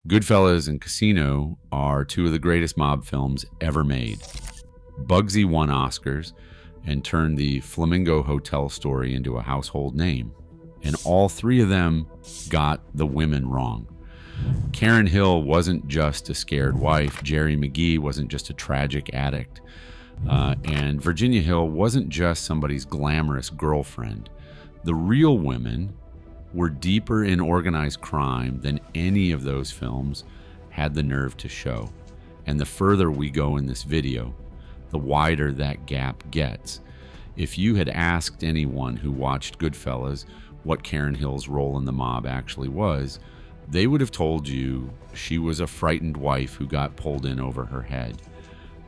Goodfellas and Casino are two of the greatest mob films ever made. Bugsy won Oscars and turned the Flamingo Hotel story into a household name. And all three of them got the women wrong. Karen Hill wasn't just a scared wife. Geri McGee wasn't just a tragic addict. And Virginia Hill wasn't just somebody's glamorous girlfriend. The real women were deeper in organized crime than any of those films had the nerve to show. And the further we go in this video, the wider that gap gets. If you had asked anyone who watched Goodfellas what Karen Hill's role in the mob actually was, they would have told you she was a frightened wife who got pulled in over her head.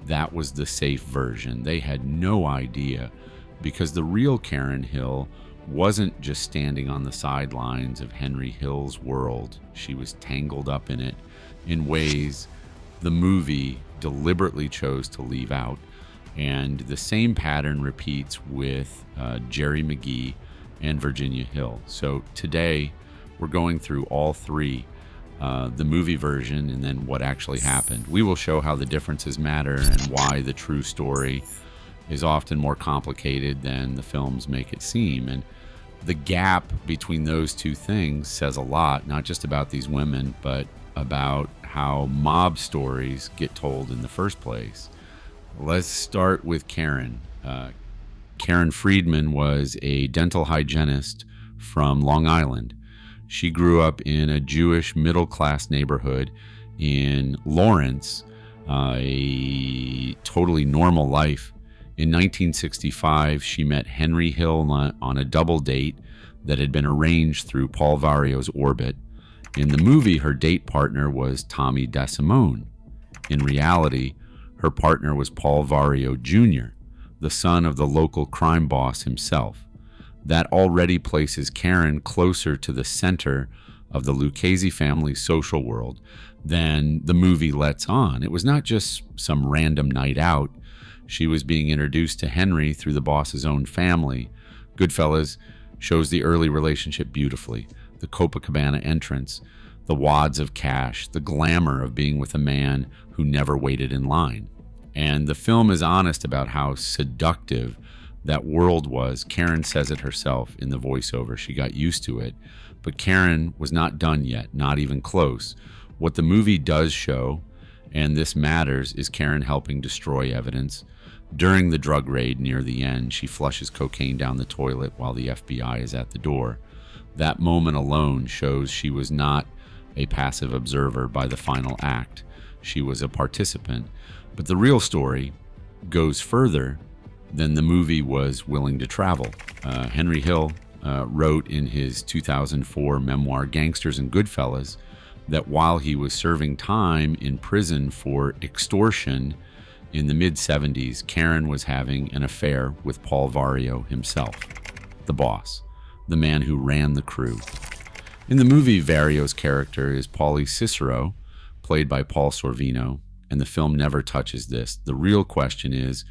That was the safe version. They had no idea, because the real Karen Hill wasn't just standing on the sidelines of Henry Hill's world. She was tangled up in it in ways the movie deliberately chose to leave out. And the same pattern repeats with Geri McGee and Virginia Hill. So today we're going through all three, the movie version and then what actually happened. We will show how the differences matter and why the true story is often more complicated than the films make it seem. And the gap between those two things says a lot, not just about these women, but about how mob stories get told in the first place. Let's start with Karen. Karen Friedman was a dental hygienist from Long Island. She grew up in a Jewish middle-class neighborhood in Lawrence, a totally normal life. In 1965, she met Henry Hill on a double date that had been arranged through Paul Vario's orbit. In the movie, her date partner was Tommy DeSimone. In reality, her partner was Paul Vario Jr., the son of the local crime boss himself. That already places Karen closer to the center of the Lucchese family's social world than the movie lets on. It was not just some random night out. She was being introduced to Henry through the boss's own family. Goodfellas shows the early relationship beautifully. The Copacabana entrance, the wads of cash, the glamour of being with a man who never waited in line. And the film is honest about how seductive that world was. Karen says it herself in the voiceover. She got used to it. But Karen was not done yet, not even close. What the movie does show, and this matters, is Karen helping destroy evidence. During the drug raid near the end, she flushes cocaine down the toilet while the FBI is at the door. That moment alone shows she was not a passive observer by the final act. She was a participant. But the real story goes further than the movie was willing to travel. Henry Hill wrote in his 2004 memoir, Gangsters and Goodfellas, that while he was serving time in prison for extortion in the mid-70s, Karen was having an affair with Paul Vario himself, the boss, the man who ran the crew. In the movie, Vario's character is Paulie Cicero, played by Paul Sorvino, and the film never touches this. The real question is,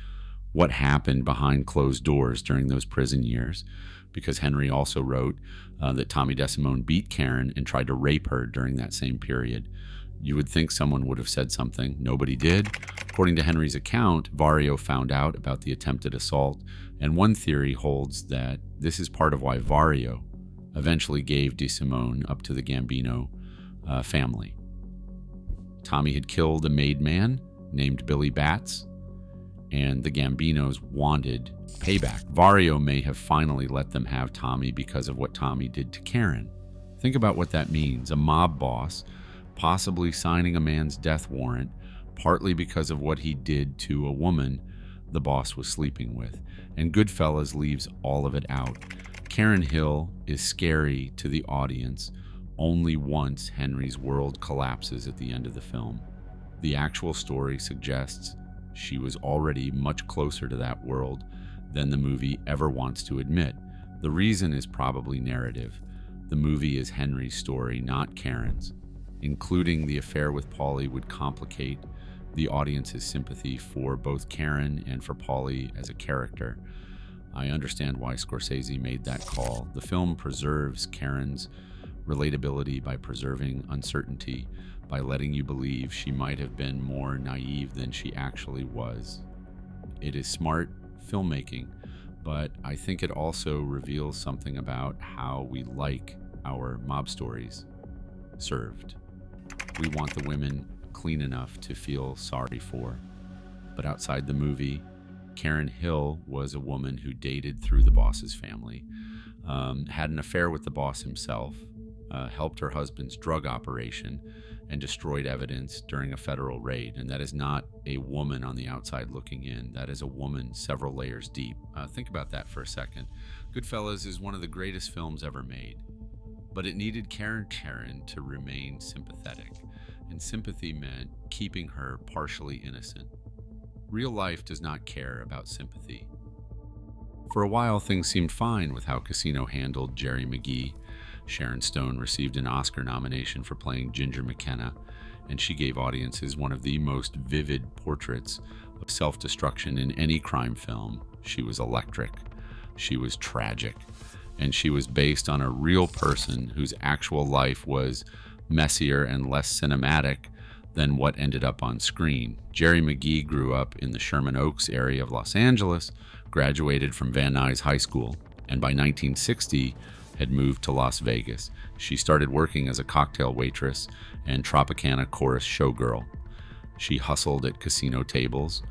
what happened behind closed doors during those prison years? Because Henry also wrote that Tommy DeSimone beat Karen and tried to rape her during that same period. You would think someone would have said something. Nobody did. According to Henry's account, Vario found out about the attempted assault, and one theory holds that this is part of why Vario eventually gave DeSimone up to the Gambino family. Tommy had killed a made man named Billy Batts, and the Gambinos wanted payback. Vario may have finally let them have Tommy because of what Tommy did to Karen. Think about what that means. A mob boss possibly signing a man's death warrant, partly because of what he did to a woman the boss was sleeping with. And Goodfellas leaves all of it out. Karen Hill is scary to the audience only once Henry's world collapses at the end of the film. The actual story suggests she was already much closer to that world than the movie ever wants to admit. The reason is probably narrative. The movie is Henry's story, not Karen's. Including the affair with Paulie would complicate the audience's sympathy for both Karen and for Paulie as a character. I understand why Scorsese made that call. The film preserves Karen's relatability by preserving uncertainty, by letting you believe she might have been more naive than she actually was. It is smart filmmaking, but I think it also reveals something about how we like our mob stories served. We want the women clean enough to feel sorry for. But outside the movie, Karen Hill was a woman who dated through the boss's family, had an affair with the boss himself, helped her husband's drug operation, and destroyed evidence during a federal raid. And that is not a woman on the outside looking in. That is a woman several layers deep. Think about that for a second. Goodfellas is one of the greatest films ever made, but it needed Karen to remain sympathetic, and sympathy meant keeping her partially innocent. Real life does not care about sympathy. For a while, things seemed fine with how Casino handled Geri McGee. Sharon Stone received an Oscar nomination for playing Ginger McKenna, and she gave audiences one of the most vivid portraits of self-destruction in any crime film. She was electric, she was tragic, and she was based on a real person whose actual life was messier and less cinematic than what ended up on screen. Geri McGee grew up in the Sherman Oaks area of Los Angeles, graduated from Van Nuys High School, and by 1960 had moved to Las Vegas. She started working as a cocktail waitress and Tropicana chorus showgirl. She hustled at casino tables,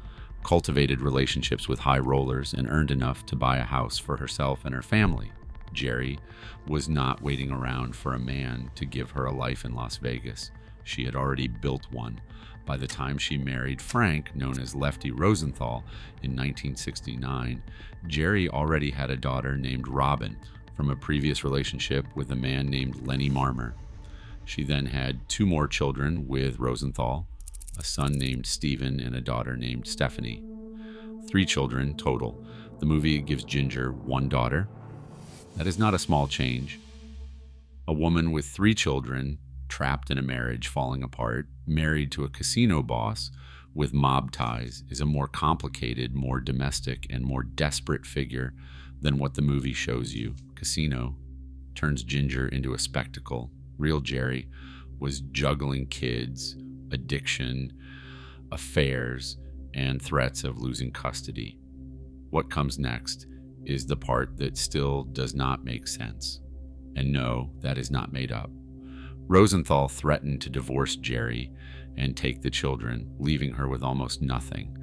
cultivated relationships with high rollers, and earned enough to buy a house for herself and her family. Geri was not waiting around for a man to give her a life in Las Vegas. She had already built one. By the time she married Frank, known as Lefty Rosenthal, in 1969, Geri already had a daughter named Robin from a previous relationship with a man named Lenny Marmer. She then had 2 more children with Rosenthal, a son named Stephen and a daughter named Stephanie. 3 children total. The movie gives Ginger 1 daughter. That is not a small change. A woman with 3 children, trapped in a marriage falling apart, married to a casino boss with mob ties, is a more complicated, more domestic, and more desperate figure than what the movie shows you. Casino turns Ginger into a spectacle. Real Geri was juggling kids, addiction, affairs, and threats of losing custody. What comes next is the part that still does not make sense. And no, that is not made up. Rosenthal threatened to divorce Geri and take the children, leaving her with almost nothing.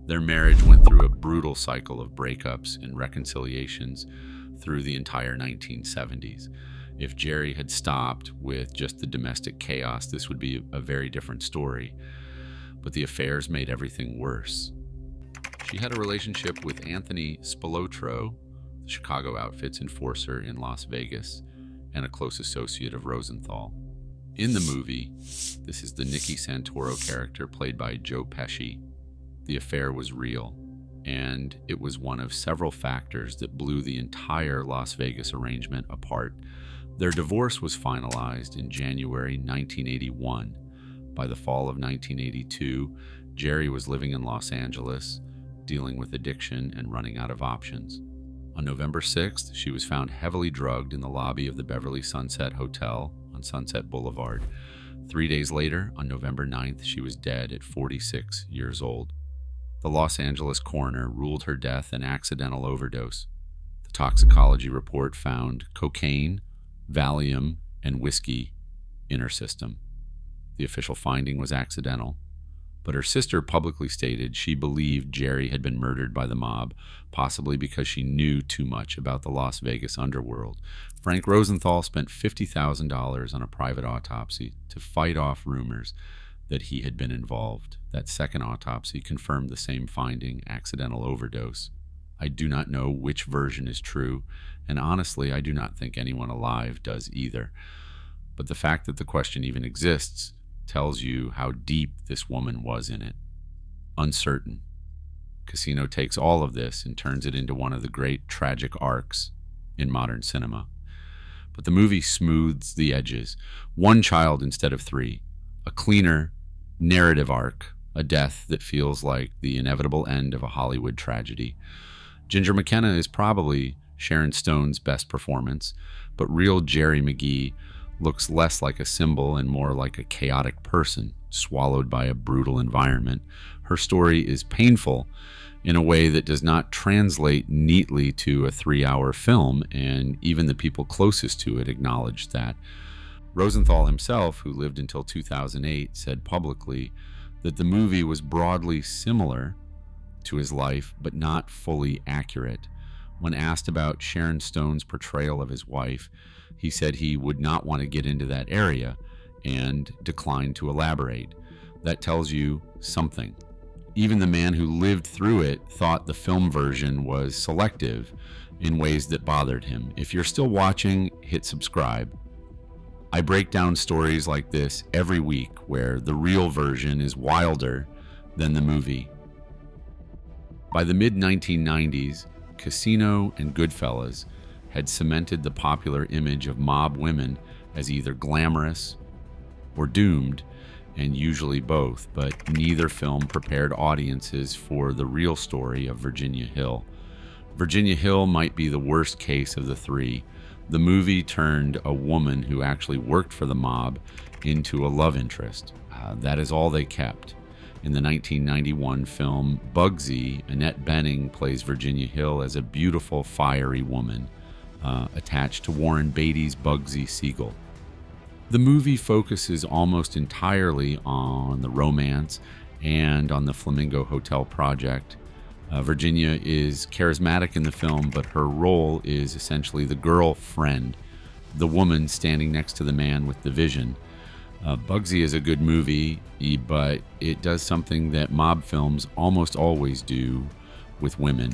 Their marriage went through a brutal cycle of breakups and reconciliations through the entire 1970s. If Geri had stopped with just the domestic chaos, this would be a very different story. But the affairs made everything worse. She had a relationship with Anthony Spilotro, the Chicago Outfits enforcer in Las Vegas, and a close associate of Rosenthal. In the movie, this is the Nicky Santoro character played by Joe Pesci. The affair was real, and it was one of several factors that blew the entire Las Vegas arrangement apart. Their divorce was finalized in January 1981. By the fall of 1982, Geri was living in Los Angeles, dealing with addiction and running out of options. On November 6th, she was found heavily drugged in the lobby of the Beverly Sunset Hotel on Sunset Boulevard. 3 days later, on November 9th, she was dead at 46 years old. The Los Angeles coroner ruled her death an accidental overdose. The toxicology report found cocaine, Valium, and whiskey in her system. The official finding was accidental, but her sister publicly stated she believed Geri had been murdered by the mob, possibly because she knew too much about the Las Vegas underworld. Frank Rosenthal spent $50,000 on a private autopsy to fight off rumors that he had been involved. That second autopsy confirmed the same finding, accidental overdose. I do not know which version is true, and honestly, I do not think anyone alive does either. But the fact that the question even exists tells you how deep this woman was in it. Uncertain. Casino takes all of this and turns it into one of the great tragic arcs in modern cinema. But the movie smooths the edges. 1 child instead of 3. A cleaner narrative arc. A death that feels like the inevitable end of a Hollywood tragedy. Ginger McKenna is probably Sharon Stone's best performance, but real Geri McGee looks less like a symbol and more like a chaotic person swallowed by a brutal environment. Her story is painful in a way that does not translate neatly to a 3-hour film, and even the people closest to it acknowledged that. Rosenthal himself, who lived until 2008, said publicly that the movie was broadly similar to his life, but not fully accurate. When asked about Sharon Stone's portrayal of his wife, he said he would not want to get into that area and declined to elaborate. That tells you something. Even the man who lived through it thought the film version was selective in ways that bothered him. If you're still watching, hit subscribe. I break down stories like this every week where the real version is wilder than the movie. By the mid-1990s, Casino and Goodfellas had cemented the popular image of mob women as either glamorous or doomed, and usually both, but neither film prepared audiences for the real story of Virginia Hill. Virginia Hill might be the worst case of the three. The movie turned a woman who actually worked for the mob into a love interest. That is all they kept. In the 1991 film Bugsy, Annette Bening plays Virginia Hill as a beautiful, fiery woman attached to Warren Beatty's Bugsy Siegel. The movie focuses almost entirely on the romance and on the Flamingo Hotel project. Virginia is charismatic in the film, but her role is essentially the girlfriend, the woman standing next to the man with the vision. Bugsy is a good movie, but it does something that mob films almost always do with women.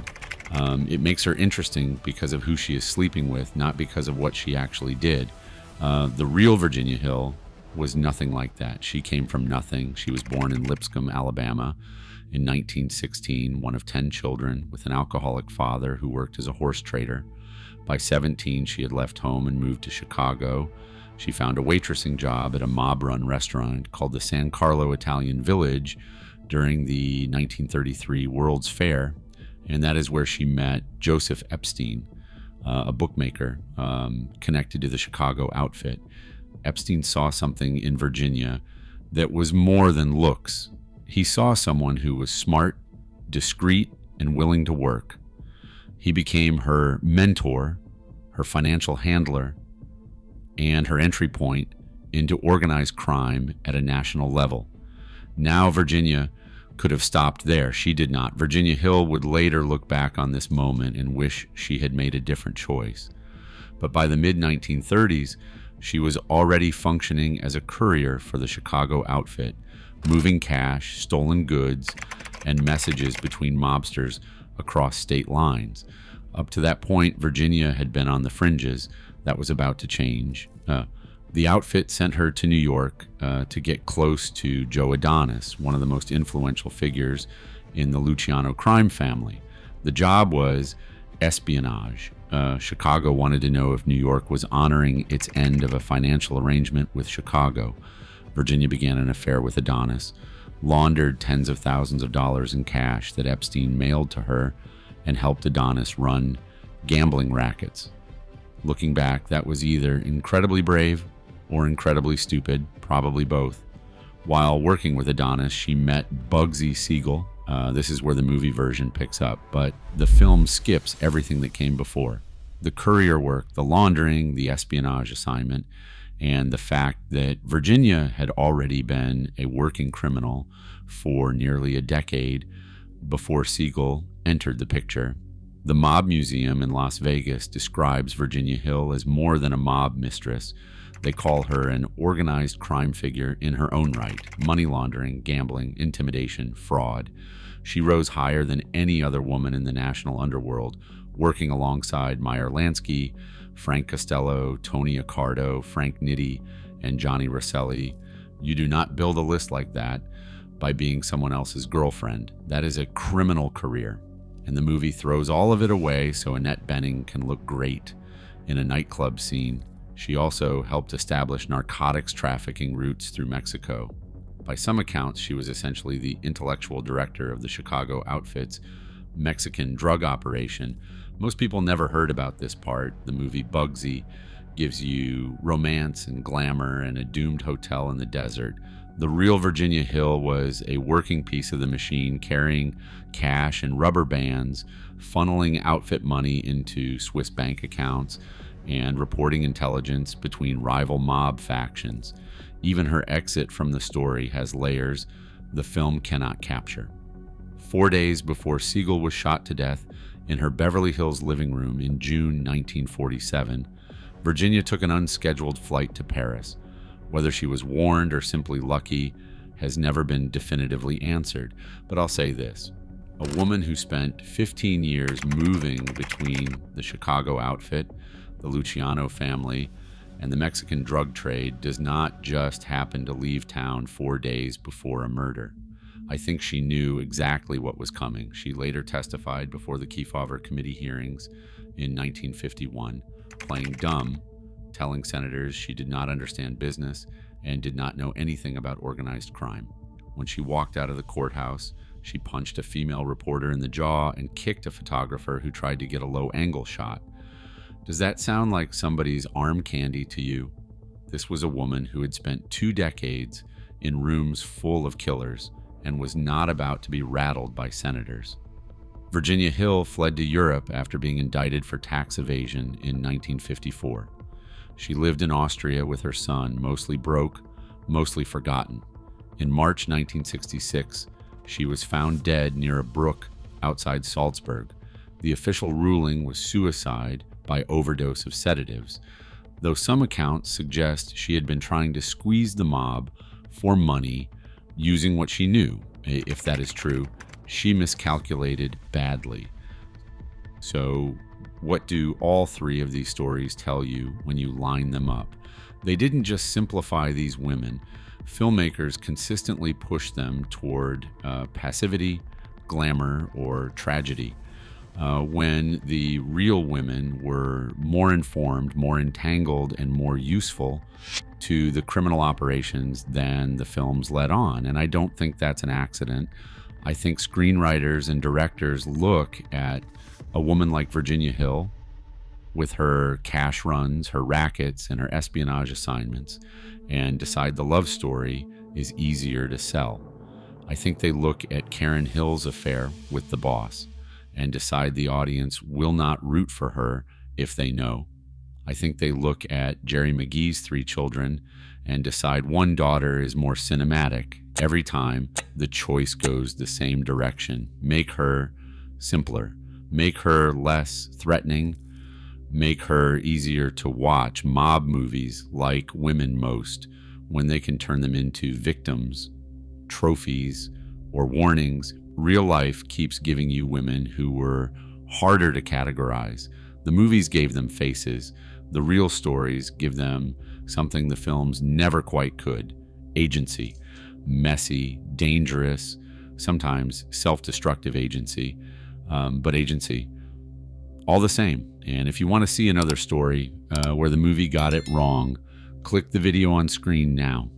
It makes her interesting because of who she is sleeping with, not because of what she actually did. The real Virginia Hill was nothing like that. She came from nothing. She was born in Lipscomb, Alabama in 1916, one of 10 children with an alcoholic father who worked as a horse trader. By 17, she had left home and moved to Chicago. She found a waitressing job at a mob-run restaurant called the San Carlo Italian Village during the 1933 World's Fair, and that is where she met Joseph Epstein, a bookmaker connected to the Chicago outfit. Epstein saw something in Virginia that was more than looks. He saw someone who was smart, discreet, and willing to work. He became her mentor, her financial handler, and her entry point into organized crime at a national level. Now Virginia could have stopped there. She did not. Virginia Hill would later look back on this moment and wish she had made a different choice. But by the mid-1930s, she was already functioning as a courier for the Chicago outfit, moving cash, stolen goods, and messages between mobsters across state lines. Up to that point, Virginia had been on the fringes. That was about to change. The outfit sent her to New York to get close to Joe Adonis, one of the most influential figures in the Luciano crime family. The job was espionage. Chicago wanted to know if New York was honoring its end of a financial arrangement with Chicago. Virginia began an affair with Adonis, laundered tens of thousands of dollars in cash that Epstein mailed to her, and helped Adonis run gambling rackets. Looking back, that was either incredibly brave or incredibly stupid, probably both. While working with Adonis, she met Bugsy Siegel. This is where the movie version picks up, but the film skips everything that came before. The courier work, the laundering, the espionage assignment, and the fact that Virginia had already been a working criminal for nearly a decade before Siegel entered the picture. The Mob Museum in Las Vegas describes Virginia Hill as more than a mob mistress. They call her an organized crime figure in her own right: money laundering, gambling, intimidation, fraud. She rose higher than any other woman in the national underworld, working alongside Meyer Lansky, Frank Costello, Tony Accardo, Frank Nitti, and Johnny Rosselli. You do not build a list like that by being someone else's girlfriend. That is a criminal career. And the movie throws all of it away so Annette Bening can look great in a nightclub scene. She also helped establish narcotics trafficking routes through Mexico. By some accounts, she was essentially the intellectual director of the Chicago outfit's Mexican drug operation. Most people never heard about this part. The movie Bugsy gives you romance and glamour and a doomed hotel in the desert. The real Virginia Hill was a working piece of the machine, carrying cash and rubber bands, funneling outfit money into Swiss bank accounts, and reporting intelligence between rival mob factions. Even her exit from the story has layers the film cannot capture. 4 days before Siegel was shot to death in her Beverly Hills living room in June 1947, Virginia took an unscheduled flight to Paris. Whether she was warned or simply lucky has never been definitively answered, but I'll say this. A woman who spent 15 years moving between the Chicago outfit, the Luciano family, and the Mexican drug trade does not just happen to leave town 4 days before a murder. I think she knew exactly what was coming. She later testified before the Kefauver Committee hearings in 1951, playing dumb, telling senators she did not understand business and did not know anything about organized crime. When she walked out of the courthouse, she punched a female reporter in the jaw and kicked a photographer who tried to get a low-angle shot. Does that sound like somebody's arm candy to you? This was a woman who had spent 2 decades in rooms full of killers and was not about to be rattled by senators. Virginia Hill fled to Europe after being indicted for tax evasion in 1954. She lived in Austria with her son, mostly broke, mostly forgotten. In March 1966, she was found dead near a brook outside Salzburg. The official ruling was suicide by overdose of sedatives, though some accounts suggest she had been trying to squeeze the mob for money using what she knew. If that is true, she miscalculated badly. So, what do all 3 of these stories tell you when you line them up? They didn't just simplify these women. Filmmakers consistently pushed them toward passivity, glamour, or tragedy, when the real women were more informed, more entangled, and more useful to the criminal operations than the films led on. And I don't think that's an accident. I think screenwriters and directors look at a woman like Virginia Hill with her cash runs, her rackets, and her espionage assignments and decide the love story is easier to sell. I think they look at Karen Hill's affair with the boss and decide the audience will not root for her if they know. I think they look at Geri McGee's 3 children and decide one daughter is more cinematic. Every time the choice goes the same direction. Make her simpler. Make her less threatening. Make her easier to watch. Mob movies like women most, when they can turn them into victims, trophies, or warnings. Real life keeps giving you women who were harder to categorize. The movies gave them faces. The real stories give them something the films never quite could: agency. Messy, dangerous, sometimes self-destructive agency, but agency. All the same. And if you want to see another story where the movie got it wrong, click the video on screen now.